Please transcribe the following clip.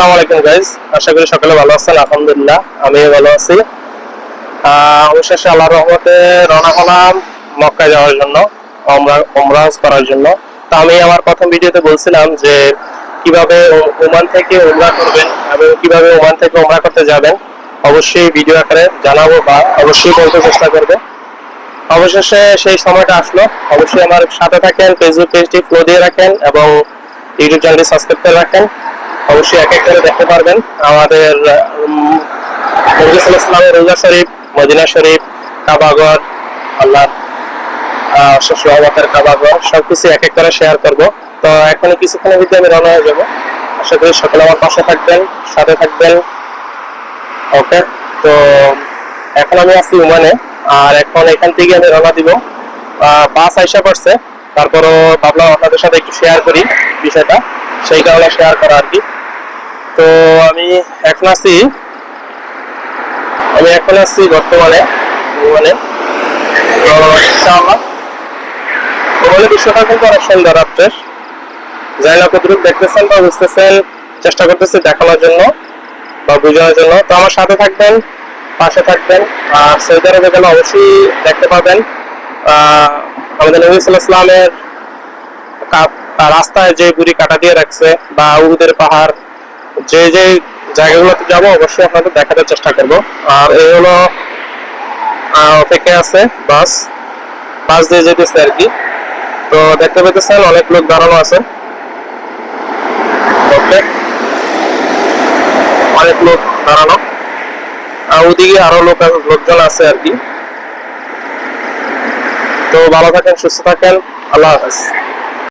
আসসালামু আলাইকুম গাইজ, আশা করি সকালে ভালো আছেন। আলহামদুলিল্লাহ আমিও ভালো আছি। অবশেষে আল্লাহর রহমতে রওনা হলাম মক্কায় যাওয়ার জন্য, উমরা হজ করার জন্য। তো আমি আমার প্রথম ভিডিওতে বলছিলাম যে কিভাবে ওমান থেকে উমরা করবেন এবং কিভাবে ওমান থেকে উমরা করতে যাবেন, অবশ্যই ভিডিও আকারে জানাবো বা অবশ্যই বলতে চেষ্টা করবো। অবশেষে সেই সময়টা আসলো। অবশ্যই আমার সাথে থাকেন, ফেসবুক পেজটি ফলো দিয়ে রাখেন এবং ইউটিউব চ্যানেলটি সাবস্ক্রাইব করে রাখেন। অবশ্যই এক এক করে দেখতে পারবেন আমাদের নবী সাল্লাল্লাহু আলাইহি ওয়াসাল্লামের রোজা শরীফ, মদিনা শরীফ, কাবাঘর, আল্লাহ শেষ রহমতের কাবাঘর, সবকিছু এক এক করে শেয়ার করব। তো এখন কিছুক্ষণের ভিতরে আমি রওনা হয়ে যাব। আশা করি সকলে আমার পাশে থাকবেন, সাথে থাকবেন। ওকে, তো এখন আমি আছি ওমানে, আর এখন এখান থেকে আমি রওনা দিব। বাস আইসা পড়ছে, তারপরও ভাবলাম আপনাদের সাথে একটু শেয়ার করি বিষয়টা, সেই কারণে শেয়ার করা আর কি। তো আমি এখন আছি বর্তমানে ওমানে। তো ইনশাআল্লাহ ওমানের বিষয়টা কিন্তু অনেক সুন্দর। রাত্রের যাই না কতটুকু দেখতেছেন বা বুঝতেছেন, চেষ্টা করতেছি দেখানোর জন্য বা বোঝানোর জন্য। তো আমার সাথে থাকবেন, পাশে থাকবেন। আর সৌদি আরবে গেলে অবশ্যই দেখতে পাবেন আমাদের নবী সাল্লাল্লাহু আলাইহি ওয়াসাল্লামের রাস্তায় যে বুড়ি কাটা দিয়ে রাখছে বা উহুদের পাহাড়, যে যে জায়গাগুলোতে যাবো অবশ্যই আপনাদের দেখাতে চেষ্টা করবো। আর এই হলো অপেক্ষা আছে বাস দিয়ে যেতেছে আর কি। তো দেখতে পেতেছেন অনেক লোক দাঁড়ানো আছে। ওকে, অনেক লোক দাঁড়ানো, আর ওদিকে আরো লোকজন আছে আর কি। তো ভালো থাকেন, সুস্থ থাকেন, আল্লাহ হাফেজ।